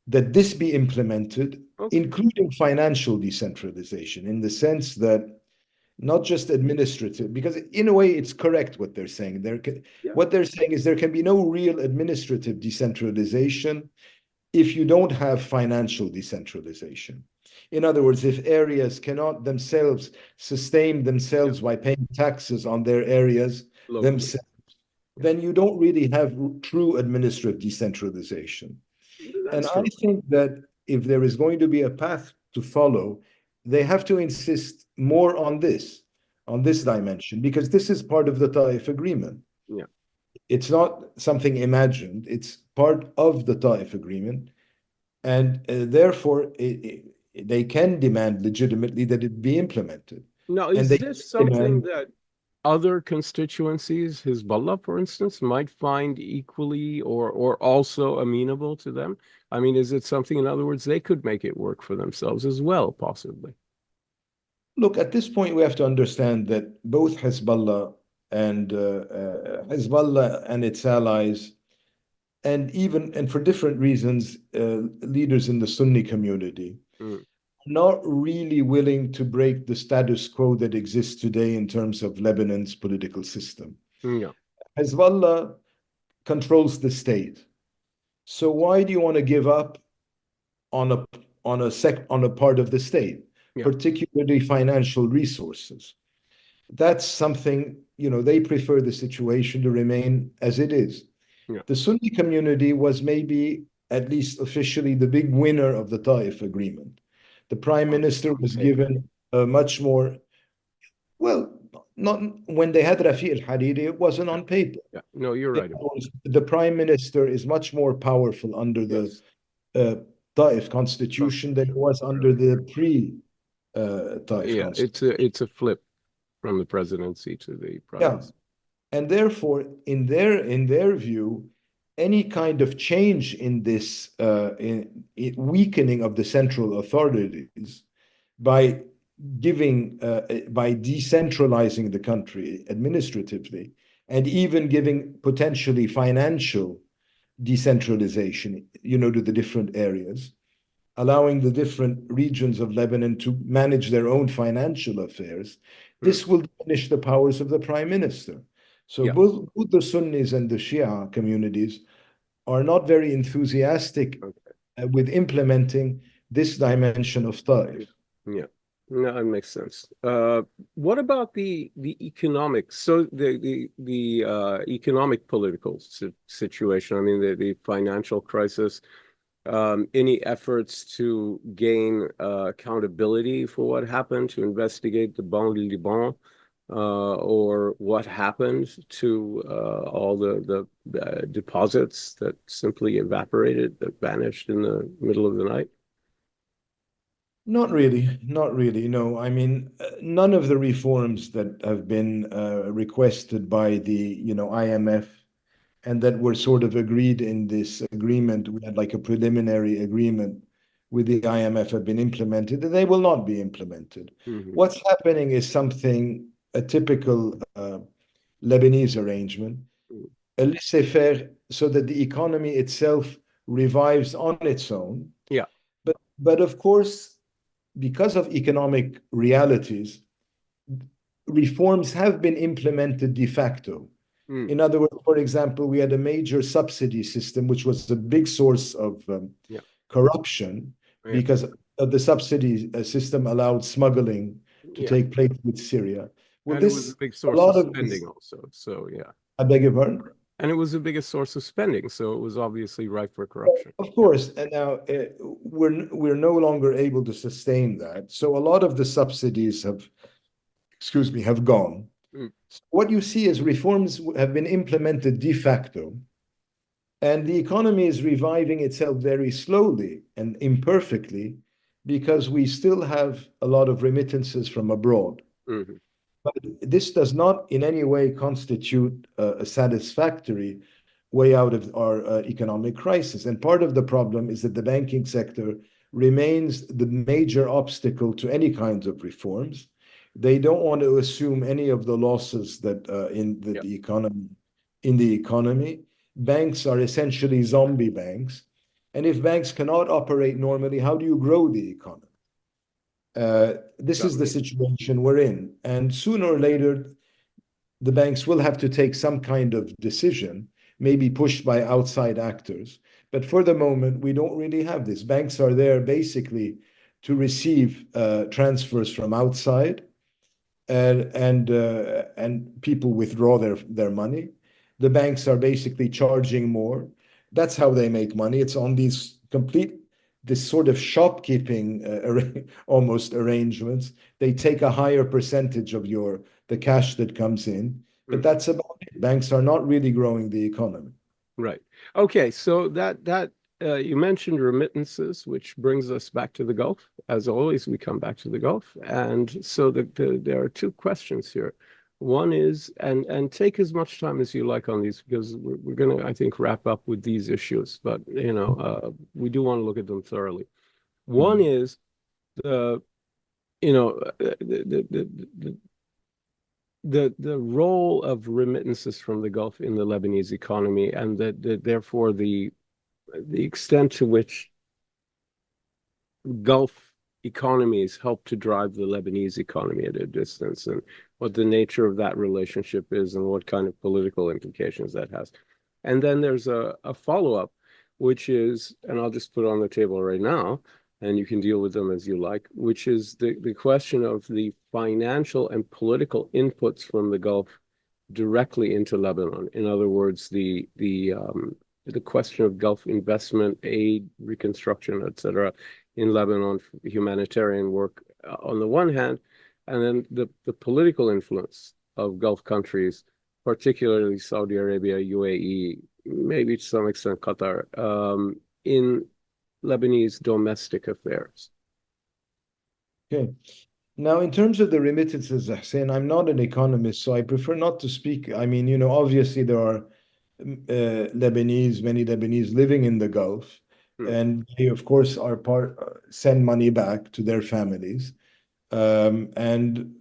that this be implemented, including financial decentralization, in the sense that not just administrative, because in a way it's correct what they're saying. What they're saying is there can be no real administrative decentralization if you don't have financial decentralization. In other words, if areas cannot themselves sustain themselves by paying taxes on their areas themselves, then you don't really have true administrative decentralization. And I think that if there is going to be a path to follow, they have to insist more on this dimension, because this is part of the Ta'if agreement. Yeah. It's not something imagined. It's part of the Ta'if agreement. And therefore, they can demand legitimately that it be implemented. Now, is this something that other constituencies, Hezbollah, for instance, might find equally or also amenable to them? I mean, is it something, in other words, they could make it work for themselves as well, possibly? Look, at this point, we have to understand that both Hezbollah and its allies, and for different reasons, leaders in the Sunni community, not really willing to break the status quo that exists today in terms of Lebanon's political system. Yeah. Hezbollah controls the state. So why do you want to give up on a part of the state, particularly financial resources? that's something, they prefer the situation to remain as it is. Yeah. The Sunni community was maybe, at least officially, the big winner of the Taif agreement. The prime minister was given a much more, well, not when they had Rafi al-Hariri, it wasn't Yeah. on paper. Yeah. No, you're right. The prime minister is much more powerful under the Yes. Taif constitution than it was under the pre-Taif Yeah, constitution. it's a flip from the presidency to the prime Yeah. minister. And therefore, in their view, any kind of change in this in weakening of the central authorities by by decentralizing the country administratively and even giving potentially financial decentralization, to the different areas, allowing the different regions of Lebanon to manage their own financial affairs, Mm. this will diminish the powers of the prime minister. So Yeah. both the Sunnis and the Shia communities are not very enthusiastic Okay. with implementing this dimension of Taif. Yeah. No, it makes sense. What about the economics? So the economic political situation. I mean, the financial crisis. Any efforts to gain accountability for what happened, to investigate the Banque du Liban, or what happened to all the deposits that simply evaporated, that vanished in the middle of the night? Not really, not really. No, I mean, none of the reforms that have been requested by the, IMF and that were sort of agreed in this agreement. We had like a preliminary agreement with the IMF have been implemented, and they will not be implemented. Hmm. What's happening is something, a typical Lebanese arrangement, a laissez-faire, so that the economy itself revives on its own. Yeah. But of course, because of economic realities, reforms have been implemented de facto. Mm. In other words, for example, we had a major subsidy system, which was a big source of Yeah. corruption Yeah. because of the subsidy system allowed smuggling to Yeah. take place with Syria. Well, And it was a this, big a source of lot of spending this, also. So yeah. I beg your pardon? And it was the biggest source of spending, so it was obviously ripe for corruption. Of Yeah. course, and now we're no longer able to sustain that. So a lot of the subsidies have, excuse me, have gone. Mm. So what you see is reforms have been implemented de facto, and the economy is reviving itself very slowly and imperfectly because we still have a lot of remittances from abroad. Hmm. But this does not in any way constitute a satisfactory way out of our economic crisis. And part of the problem is that the banking sector remains the major obstacle to any kinds of reforms. They don't want to assume any of the losses that Yeah. in the economy. Banks are essentially zombie banks. And if banks cannot operate normally, how do you grow the economy? This is the situation we're in. And sooner or later, the banks will have to take some kind of decision, maybe pushed by outside actors. But for the moment, we don't really have this. Banks are there basically to receive transfers from outside, and people withdraw their money. The banks are basically charging more. That's how they make money. It's on this sort of shopkeeping almost arrangements. They take a higher percentage of the cash that comes in, but Mm. that's about it. Banks are not really growing the economy. Right. Okay. So that you mentioned remittances, which brings us back to the Gulf. As always, we come back to the Gulf, and so there are two questions here. One is, and take as much time as you like on these because we're going to, I think, wrap up with these issues. But we do want to look at them thoroughly. One is the the role of remittances from the Gulf in the Lebanese economy, and therefore the extent to which Gulf economies help to drive the Lebanese economy at a distance, and what the nature of that relationship is, and what kind of political implications that has. And then there's a follow-up, which is, and I'll just put it on the table right now, and you can deal with them as you like, which is the question of the financial and political inputs from the Gulf directly into Lebanon. In other words, the question of Gulf investment, aid, reconstruction, etc., in Lebanon, humanitarian work on the one hand, and then the political influence of Gulf countries, particularly Saudi Arabia, UAE, maybe to some extent Qatar, in Lebanese domestic affairs. Okay. Now, in terms of the remittances, Hussein, I'm not an economist, so I prefer not to speak. I mean, obviously there are many Lebanese living in the Gulf, and they, of course, send money back to their families. And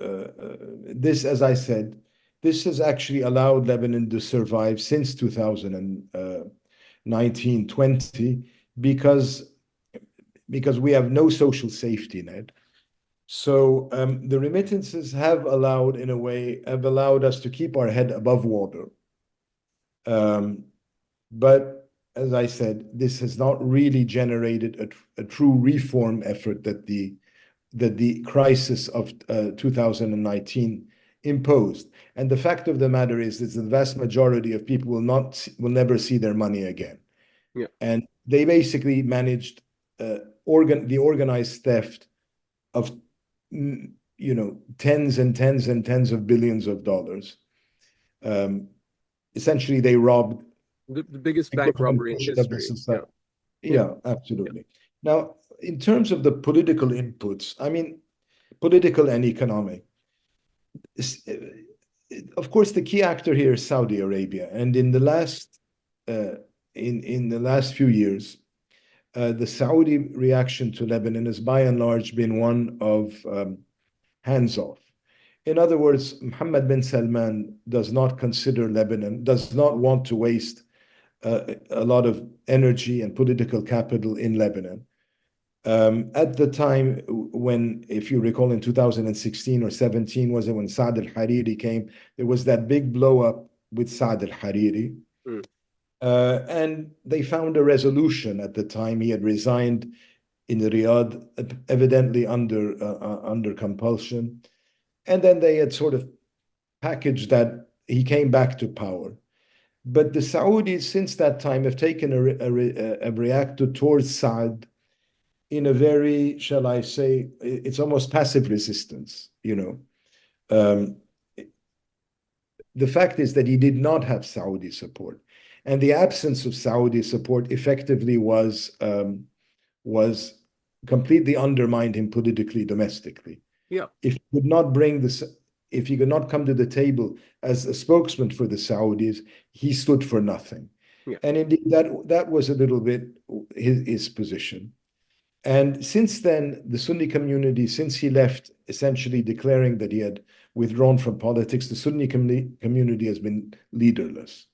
this, as I said, this has actually allowed Lebanon to survive since 2019, 20, because we have no social safety net. So the remittances have allowed us to keep our head above water. But as I said, this has not really generated a true reform effort that the crisis of 2019 imposed. And the fact of the matter is that the vast majority of people will never see their money again. Yeah. And they basically managed the organized theft of tens and tens and tens of billions of dollars. Essentially, they robbed the biggest bank robbery in history. Yeah, absolutely. Now, in terms of the political inputs, I mean, political and economic, of course, the key actor here is Saudi Arabia, and in the last few years, the Saudi reaction to Lebanon has by and large been one of hands off. In other words, Mohammed bin Salman does not consider Lebanon, does not want to waste a lot of energy and political capital in Lebanon. At the time when, if you recall, in 2016 or 17, was it when Saad al-Hariri came, there was that big blow up with Saad al-Hariri. And they found a resolution at the time. He had resigned in Riyadh, evidently under compulsion. And then they had sort of packaged that he came back to power. But the Saudis, since that time, have taken a reacted towards Saad in a very, shall I say, it's almost passive resistance, The fact is that he did not have Saudi support. And the absence of Saudi support effectively was completely undermined him politically, domestically. Yeah. If he could not come to the table as a spokesman for the Saudis, he stood for nothing. Yeah. And indeed, that was a little bit his position. And since then, the Sunni community, since he left, essentially declaring that he had withdrawn from politics, the Sunni community has been leaderless.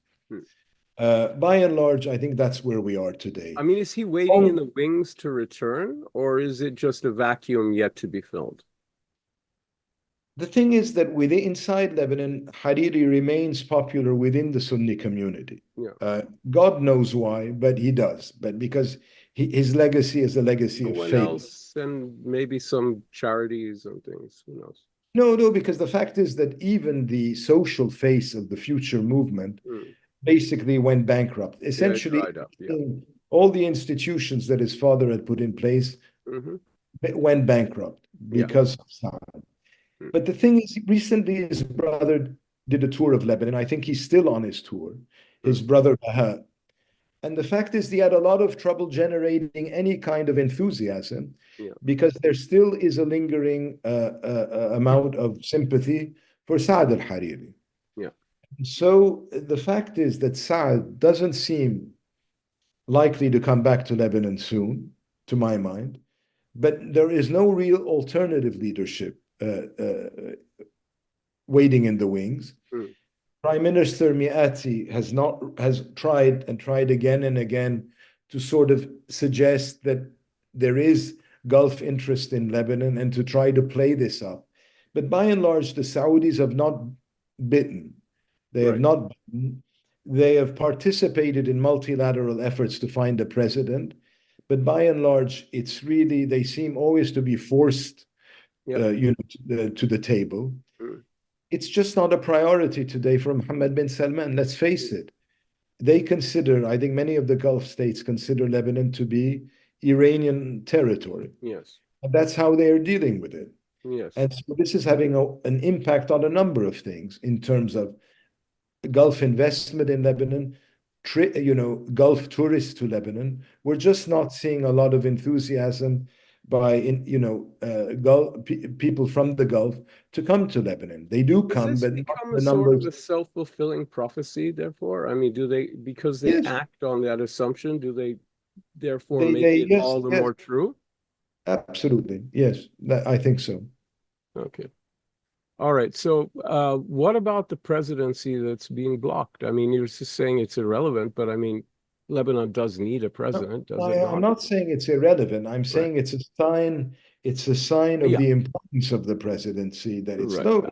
By and large, I think that's where we are today. I mean, is he waiting in the wings to return, or is it just a vacuum yet to be filled? The thing is that inside Lebanon, Hariri remains popular within the Sunni community. Yeah. God knows why, but he does. But because his legacy is a legacy of faith. Else, and maybe some charities and things. Who knows? No, because the fact is that even the social face of the future movement basically went bankrupt. Essentially, all the institutions that his father had put in place went bankrupt because of Saad. But the thing is, recently his brother did a tour of Lebanon. I think he's still on his tour, his brother Baha. And the fact is, he had a lot of trouble generating any kind of enthusiasm because there still is a lingering amount of sympathy for Saad al-Hariri. Yeah. So the fact is that Saad doesn't seem likely to come back to Lebanon soon, to my mind. But there is no real alternative leadership waiting in the wings. Prime Minister Miati has tried again and again to sort of suggest that there is Gulf interest in Lebanon and to try to play this up. But by and large, the Saudis have not bitten. They have not bitten. They have participated in multilateral efforts to find a president, but by and large, it's really, they seem always to be forced, Yep. to the table. Mm. It's just not a priority today for Mohammed bin Salman. Let's face it. They consider, I think many of the Gulf states consider Lebanon to be Iranian territory. Yes. And that's how they are dealing with it. Yes. And so this is having an impact on a number of things in terms of Gulf investment in Lebanon, Gulf tourists to Lebanon. We're just not seeing a lot of enthusiasm by people from the Gulf to come to Lebanon. They do Does come, this but not become a the sort of numbers. a self-fulfilling prophecy, therefore? I mean, do they, because they Yes, act on that assumption, do they therefore make it yes, all the yes, more true? absolutely. Yes, I think so. Okay. All right. So, what about the presidency that's being blocked? I mean, you're just saying it's irrelevant, but I mean, Lebanon does need a No, president, does it I'm not? not saying it's irrelevant. I'm Right. saying it's a sign of Yeah. the importance of the presidency that it's Right. no,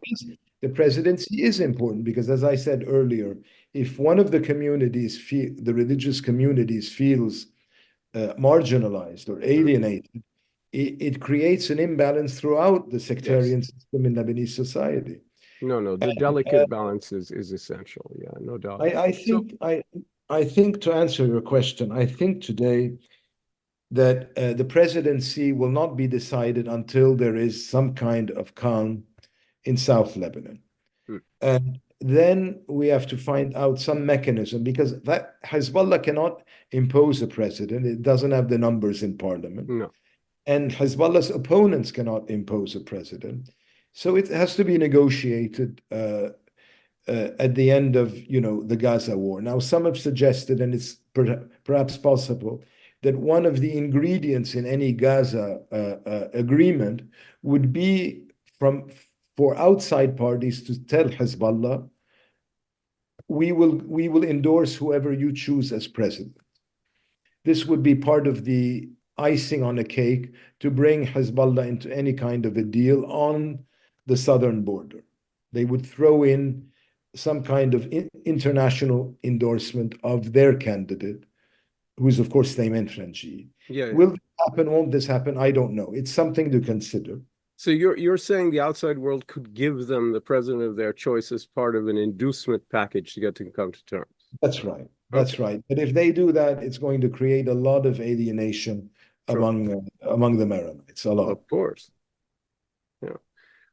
the presidency is important because as I said earlier, if one of the communities the religious communities feels marginalized or Mm. alienated, it creates an imbalance throughout the Yes. sectarian system in Lebanese society. No, no. The Uh, delicate balance is essential. Yeah, no doubt. I, I So, think I I think to answer your question, I think today that the presidency will not be decided until there is some kind of calm in South Lebanon. mm, And then we have to find out some mechanism because that Hezbollah cannot impose a president. It doesn't have the numbers in parliament. no. And Hezbollah's opponents cannot impose a president. So it has to be negotiated at the end of the Gaza war. Now, some have suggested, and it's perhaps possible, that one of the ingredients in any Gaza agreement would be for outside parties to tell Hezbollah, we will endorse whoever you choose as president. This would be part of the icing on a cake to bring Hezbollah into any kind of a deal on the southern border. They would throw in some kind of international endorsement of their candidate, who is, of course, Sleiman Franchi. Yeah, yeah. Will this happen? Won't this happen? I don't know. It's something to consider. So you're saying the outside world could give them the president of their choice as part of an inducement package to get to come to terms. That's right. Okay, That's right. But if they do that, it's going to create a lot of alienation sure. among the Maronites. A lot. Of course. Yeah.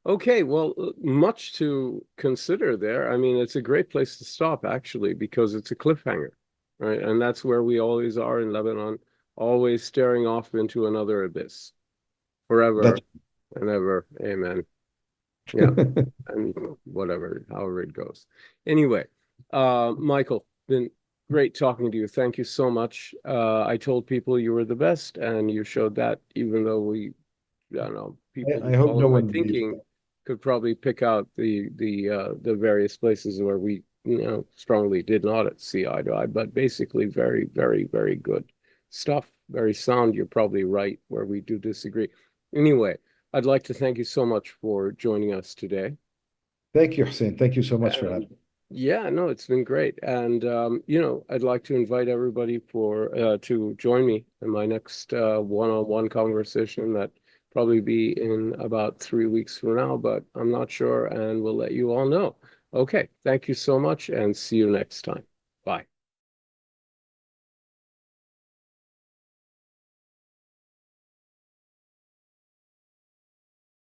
Okay, well, much to consider there. I mean, it's a great place to stop actually because it's a cliffhanger, right? And that's where we always are in Lebanon, always staring off into another abyss, forever That's and ever. Amen. Yeah. And whatever, however it goes. Anyway, Michael, been great talking to you. Thank you so much. I told people you were the best, and you showed that, even though I don't know, people who I hope follow no my one believes thinking that. could probably pick out the various places where we, strongly did not see eye to eye, but basically very, very, very good stuff, very sound. You're probably right where we do disagree. Anyway, I'd like to thank you so much for joining us today. Thank you, Hussein. Thank you so much for And having me. yeah, no, it's been great. And I'd like to invite everybody for to join me in my next one-on-one conversation that probably be in about 3 weeks from now, but I'm not sure, and we'll let you all know. Okay, thank you so much, and see you next time. Bye.